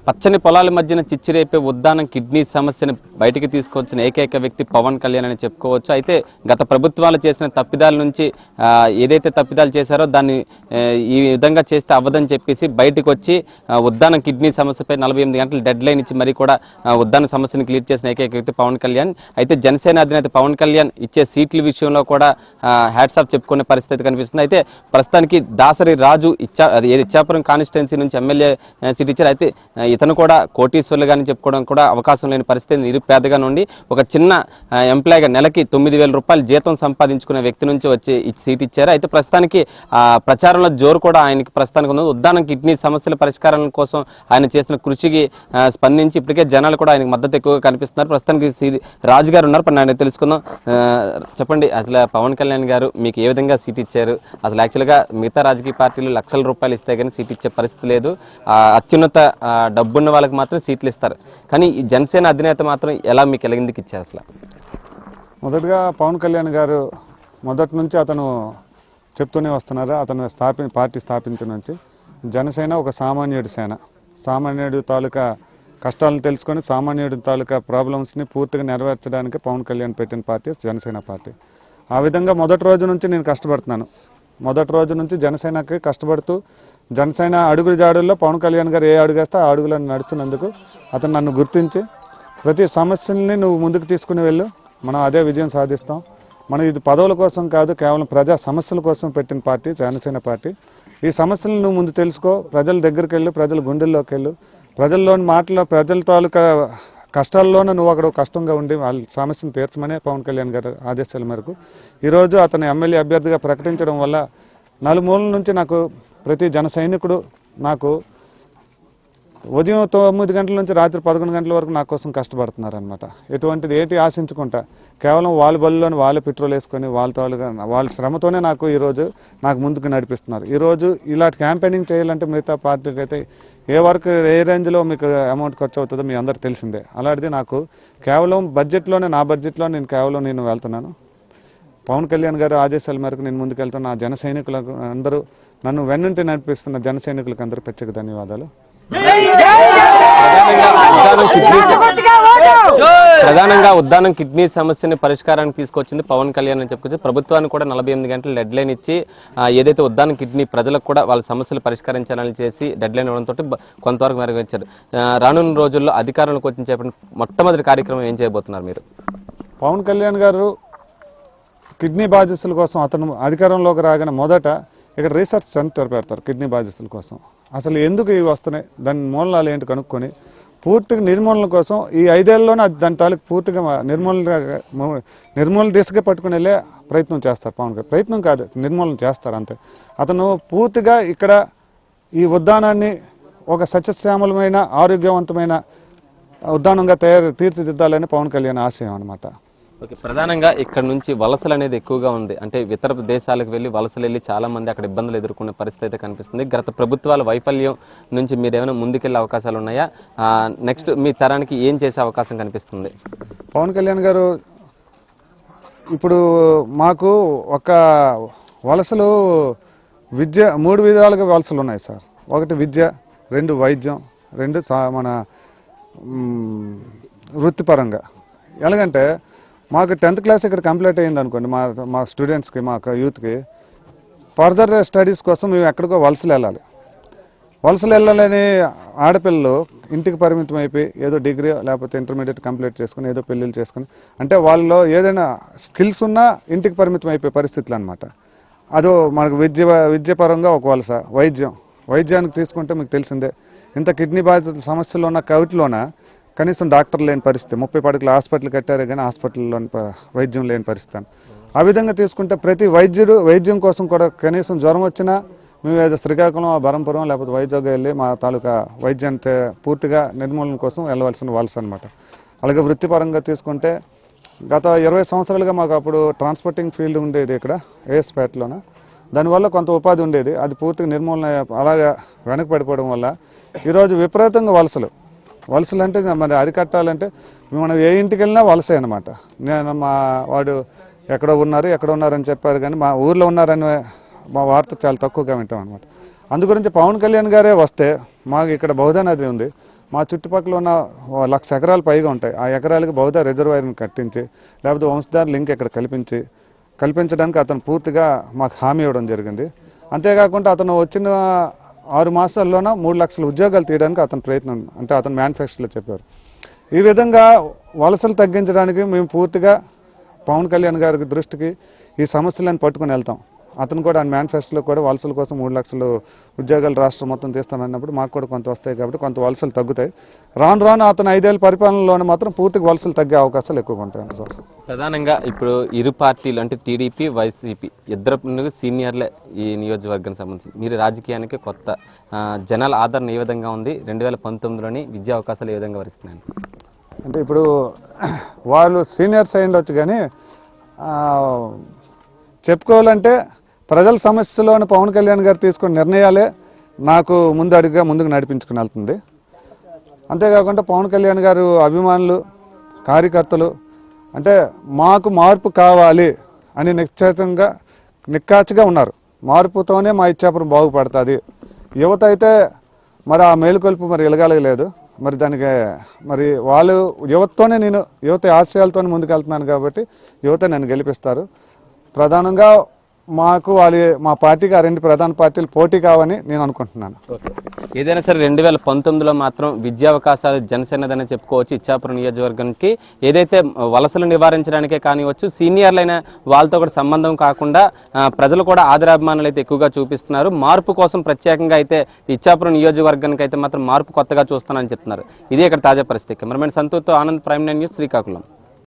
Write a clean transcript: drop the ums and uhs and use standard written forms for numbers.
పచ్చని పొలాల మధ్యన చిచ్చిరేపే ఉద్దానం కిడ్నీ సమస్యను బయటికి తీసుకొచ్చిన ఏకైక వ్యక్తి పవన్ కళ్యాణ్ అని చెప్పుకోవచ్చు. అయితే గత ప్రభుత్వాలు చేసిన తప్పిదాల నుంచి ఏదైతే తప్పిదాలు చేశారో దాన్ని ఈ విధంగా చేస్తే అవ్వదని చెప్పేసి బయటకు వచ్చి ఉద్దానం కిడ్నీ సమస్యపై 48 గంటలు డెడ్ లైన్ ఇచ్చి మరీ కూడా ఉద్దాన సమస్యను క్లియర్ చేసిన ఏకైక వ్యక్తి పవన్ కళ్యాణ్. అయితే జనసేన అధినేత పవన్ కళ్యాణ్ ఇచ్చే సీట్ల విషయంలో కూడా హ్యాట్స్ ఆఫ్ చెప్పుకునే పరిస్థితి కనిపిస్తుంది. అయితే ప్రస్తుతానికి దాసరి రాజు ఇచ్చాపురం కాన్స్టిట్యున్సీ నుంచి ఎమ్మెల్యే సీట్ ఇచ్చారు. అయితే ఇతను కూడా కోటీశ్వర్లుగాని చెప్పుకోవడం కూడా అవకాశం లేని పరిస్థితి, నిరుపేదగా నుండి ఒక చిన్న ఎంప్లాయ్గా నెలకి 9,000 రూపాయలు జీతం సంపాదించుకునే వ్యక్తి నుంచి వచ్చి సీట్ ఇచ్చారు. అయితే ప్రస్తుతానికి ప్రచారంలో జోరు కూడా ఆయనకి ప్రస్తుతానికి ఉంది. ఉద్దానం కిడ్నీ సమస్యల పరిష్కారం కోసం ఆయన చేసిన కృషికి స్పందించి ఇప్పటికే జనాలు కూడా ఆయనకు మద్దతు ఎక్కువగా కనిపిస్తున్నారు. ప్రస్తుతానికి రాజు గారు ఉన్నారు, నేను తెలుసుకుందాం. చెప్పండి, అసలు పవన్ కళ్యాణ్ గారు మీకు ఏ విధంగా సీట్ ఇచ్చారు? అసలు యాక్చువల్గా మిగతా రాజకీయ పార్టీలు లక్షల రూపాయలు ఇస్తే కానీ సీట్ ఇచ్చే పరిస్థితి లేదు, అత్యున్నత డబ్బున్న వాళ్ళకి మాత్రం సీట్లు ఇస్తారు. కానీ ఈ జనసేన అధినేత మాత్రం ఎలా మీకు ఎలాగిందికి ఇచ్చారు? అసలు మొదటగా పవన్ కళ్యాణ్ గారు మొదటి నుంచి అతను చెప్తూనే వస్తున్నారు. అతను పార్టీ స్థాపించిన నుంచి జనసేన ఒక సామాన్యుడి సేన, సామాన్యుడి తాలూకా కష్టాలను తెలుసుకొని సామాన్యుడి తాలూకా ప్రాబ్లమ్స్ని పూర్తిగా నెరవేర్చడానికి పవన్ కళ్యాణ్ పెట్టిన పార్టీ జనసేన పార్టీ. ఆ విధంగా మొదటి రోజు నుంచి నేను కష్టపడుతున్నాను. మొదటి రోజు నుంచి జనసేనకి కష్టపడుతూ జనసేన అడుగుల జాడుల్లో పవన్ కళ్యాణ్ గారు ఏ అడుగేస్తే ఆ అడుగులను నడుచున్నందుకు అతను నన్ను గుర్తించి ప్రతి సమస్యల్ని నువ్వు ముందుకు తీసుకుని వెళ్ళు, మనం అదే విజయం సాధిస్తాం. మనం ఇది పదవుల కోసం కాదు, కేవలం ప్రజా సమస్యల కోసం పెట్టిన పార్టీ జనసేన పార్టీ. ఈ సమస్యలను నువ్వు ముందు తెలుసుకో, ప్రజల దగ్గరికి వెళ్ళు, ప్రజల గుండెల్లోకి వెళ్ళు, ప్రజల్లోని మాటలో ప్రజల తాలూకా కష్టాల్లోనే నువ్వు అక్కడ కష్టంగా ఉండి వాళ్ళ సమస్యను తీర్చమనే పవన్ కళ్యాణ్ గారి ఆదేశాల మేరకు ఈరోజు అతను ఎమ్మెల్యే అభ్యర్థిగా ప్రకటించడం వల్ల నలుమూలల నుంచి నాకు ప్రతి జన సైనికుడు నాకు ఉదయం 9 గంటల నుంచి రాత్రి 11 గంటల వరకు నా కోసం కష్టపడుతున్నారు అనమాట. ఎటువంటిది ఏటి ఆశించుకుంటా, కేవలం వాళ్ళ బళ్ళలోని వాళ్ళే పెట్రోల్ వేసుకొని వాళ్ళ శ్రమతోనే నాకు ఈరోజు నాకు ముందుకు నడిపిస్తున్నారు. ఈరోజు ఇలాంటి క్యాంపెయినింగ్ చేయాలంటే మిగతా పార్టీకి అయితే ఏ వరకు ఏ రేంజ్లో మీకు అమౌంట్ ఖర్చు అవుతుందో మీ అందరికి తెలిసిందే. అలాంటిది నాకు కేవలం బడ్జెట్లోనే నా బడ్జెట్లో నేను వెళ్తున్నాను. పవన్ కళ్యాణ్ గారు ఆదేశాల మేరకు నేను ముందుకు వెళ్తున్న నా జన సైనికులకు అందరూ నన్ను వెన్నుంటి నడిపిస్తున్న జన సైనికులకు అందరూ ప్రత్యేక ధన్యవాదాలు. ప్రధానంగా ఉద్దానం కిడ్నీ సమస్యని పరిష్కారానికి తీసుకొచ్చింది పవన్ కళ్యాణ్ అని చెప్పుకోవచ్చు. ప్రభుత్వానికి కూడా 48 గంటలు డెడ్ లైన్ ఇచ్చి ఏదైతే ఉద్దానం కిడ్నీ ప్రజలకు కూడా వాళ్ళ సమస్యలు పరిష్కరించాలని చేసి డెడ్ లైన్ ఇవ్వడంతో కొంతవరకు మెరుగుపరిచారు. రానున్న రోజుల్లో అధికారంలోకి వచ్చి చేపట్టిన మొట్టమొదటి కార్యక్రమం ఏం చేయబోతున్నారు మీరు? పవన్ కళ్యాణ్ గారు కిడ్నీ బాధితుల కోసం అతను అధికారంలోకి రాగానే మొదట ఇక్కడ రీసెర్చ్ సెంటర్ పెడతారు కిడ్నీ బాధితుల కోసం. అసలు ఎందుకు ఇవి వస్తున్నాయి, దాని మూలనాలు ఏంటి కనుక్కొని పూర్తిగా నిర్మూలన కోసం ఈ 5 ఏళ్లలోనే దాని తాలూకు పూర్తిగా నిర్మూలన దిశగా పట్టుకుని వెళ్ళే ప్రయత్నం చేస్తారు పవన్ గారు. ప్రయత్నం కాదు, నిర్మూలన చేస్తారు అంతే. అతను పూర్తిగా ఇక్కడ ఈ ఉద్దానాన్ని ఒక సస్యశ్యామలమైన ఆరోగ్యవంతమైన ఉద్దానంగా తీర్చిదిద్దాలని పవన్ కళ్యాణ్ ఆశయం అనమాట. ఓకే, ప్రధానంగా ఇక్కడ నుంచి వలసలు అనేది ఎక్కువగా ఉంది. అంటే ఇతర దేశాలకు వెళ్ళి వలసలు వెళ్ళి చాలా మంది అక్కడ ఇబ్బందులు ఎదుర్కొనే పరిస్థితి అయితే కనిపిస్తుంది. గత ప్రభుత్వాల వైఫల్యం నుంచి మీరు ఏమైనా ముందుకెళ్లే అవకాశాలు ఉన్నాయా? నెక్స్ట్ మీ తరానికి ఏం చేసే అవకాశం కనిపిస్తుంది? పవన్ కళ్యాణ్ గారు ఇప్పుడు మాకు ఒక వలసలు విద్య 3 విధాలుగా వలసలు ఉన్నాయి సార్. 1 విద్య, 2 వైద్యం, 2 మన వృత్తిపరంగా. ఎలాగంటే మాకు 10th క్లాస్ ఇక్కడ కంప్లీట్ అయింది అనుకోండి, మా స్టూడెంట్స్కి మా యూత్కి ఫర్దర్ స్టడీస్ కోసం మేము ఎక్కడికో వలసలు వెళ్ళాలి. వలసలు వెళ్ళాలని ఆడపిల్లలు ఇంటికి పరిమితం అయిపోయి ఏదో డిగ్రీ లేకపోతే ఇంటర్మీడియట్ కంప్లీట్ చేసుకుని ఏదో పెళ్ళిళ్ళు చేసుకుని, అంటే వాళ్ళలో ఏదైనా స్కిల్స్ ఉన్నా ఇంటికి పరిమితం అయిపోయే పరిస్థితులు అనమాట. అదో మనకు విద్యపరంగా ఒక వలస. వైద్యానికి తీసుకుంటే మీకు తెలిసిందే, ఇంత కిడ్నీ బాధితుల సమస్యలు ఉన్న కోవిడ్లోన కనీసం డాక్టర్ లేని పరిస్థితి, 30 పడకల హాస్పిటల్ కట్టారు కానీ హాస్పిటల్లో వైద్యం లేని పరిస్థితి. ఆ విధంగా తీసుకుంటే ప్రతి వైద్యం కోసం కూడా కనీసం జ్వరం వచ్చినా మేము ఏదో శ్రీకాకుళం, బరంపురం లేకపోతే వైజాగ్ వెళ్ళి మా తాలూకా వైద్యాన్ని పూర్తిగా నిర్మూలన కోసం వెళ్ళవలసిన వలస అనమాట. అలాగే వృత్తిపరంగా తీసుకుంటే గత 20 సంవత్సరాలుగా మాకు అప్పుడు ట్రాన్స్పోర్టింగ్ ఫీల్డ్ ఉండేది ఇక్కడ ఏఎస్పేటలోన. దానివల్ల కొంత ఉపాధి ఉండేది, అది పూర్తిగా నిర్మూలన అలాగా వెనక పడిపోవడం వల్ల ఈరోజు విపరీతంగా వలసలు అంటే మరి అరికట్టాలంటే మనం ఏ ఇంటికి వెళ్ళినా వలసే అనమాట. మా వాడు ఎక్కడో ఉన్నారని చెప్పారు కానీ మా ఊర్లో ఉన్నారని మా వార్త చాలా తక్కువగా వింటాం అనమాట. అందుగురించి పవన్ కళ్యాణ్ గారే వస్తే మాకు ఇక్కడ బహుదా నది ఉంది, మా చుట్టుపక్కల ఉన్న 1,00,000 ఎకరాలు పైగా ఉంటాయి. ఆ ఎకరాలకి బహుదా రిజర్వాయర్ని కట్టించి లేకపోతే వంశధార లింక్ ఇక్కడ కల్పించడానికి అతను పూర్తిగా మాకు హామీ ఇవ్వడం జరిగింది. అంతేకాకుండా అతను వచ్చిన 6 మాసాల్లోనే 3 లక్షల ఉద్యోగాలు తీయడానికి అతని ప్రయత్నం అంటే అతను మేనిఫెస్టోలో చెప్పారు. ఈ విధంగా వలసలు తగ్గించడానికి మేము పూర్తిగా పవన్ కళ్యాణ్ గారి దృష్టికి ఈ సమస్యలను పట్టుకుని వెళ్తాం. అతను కూడా ఆయన మేనిఫెస్టోలో కూడా వలసల కోసం 3 లక్షలు ఉద్యోగాలు రాష్ట్రం మొత్తం తీస్తానన్నప్పుడు మాకు కూడా కొంత వస్తాయి కాబట్టి కొంత వలసలు తగ్గుతాయి. రాను అతను 5 ఏళ్ళ పరిపాలనలోనే మాత్రం పూర్తిగా వలసలు తగ్గే అవకాశాలు ఎక్కువగా ఉంటాయండి సార్. ప్రధానంగా ఇప్పుడు ఇరు పార్టీలు అంటే టీడీపీ వైసీపీ ఇద్దరు సీనియర్లే ఈ నియోజకవర్గానికి సంబంధించి మీరు రాజకీయానికి కొత్త జనాల ఆదరణ ఏ విధంగా ఉంది? 2019లోని విద్యా అవకాశాలు ఏ విధంగా వరిస్తున్నాయి? అంటే ఇప్పుడు వాళ్ళు సీనియర్స్ అయి ఉండొచ్చు కానీ చెప్పుకోవాలంటే ప్రజల సమస్యలోని పవన్ కళ్యాణ్ గారు తీసుకున్న నిర్ణయాలే నాకు ముందుకు నడిపించుకుని వెళ్తుంది. అంతేకాకుండా పవన్ కళ్యాణ్ గారు అభిమానులు కార్యకర్తలు అంటే మాకు మార్పు కావాలి అని నిక్కాచిగా ఉన్నారు. మార్పుతోనే మా ఇచ్చాపురం బాగుపడుతుంది. యువత అయితే మరి ఆ మేలుకొల్పు మరి ఎలగలేదు. మరి దానికి మరి వాళ్ళు యువతతోనే నేను యువత ఆశయాలతోనే ముందుకు వెళ్తున్నాను కాబట్టి యువత నన్ను గెలిపిస్తారు. ప్రధానంగా మాకు మా పార్టీకి ఆ 2 ప్రధాన పార్టీలు పోటీ కావని నేను అనుకుంటున్నాను. ఏదైనా సరే 2019లో మాత్రం విద్యా అవకాశాలు జనసేనదనే చెప్పుకోవచ్చు. ఇచ్చాపురం నియోజకవర్గానికి ఏదైతే వలసలు నివారించడానికే కానివచ్చు సీనియర్లైన వాళ్ళతో కూడా సంబంధం కాకుండా ప్రజలు కూడా ఆదరాభిమానాలు అయితే ఎక్కువగా చూపిస్తున్నారు. మార్పు కోసం ప్రత్యేకంగా అయితే ఇచ్చాపురం నియోజకవర్గానికి అయితే మాత్రం మార్పు కొత్తగా చూస్తానని చెప్తున్నారు. ఇదే ఇక్కడ తాజా పరిస్థితి. కెమెరామెన్ సంతూర్తో ఆనంద్, ప్రైమ్ 9 న్యూస్, శ్రీకాకుళం.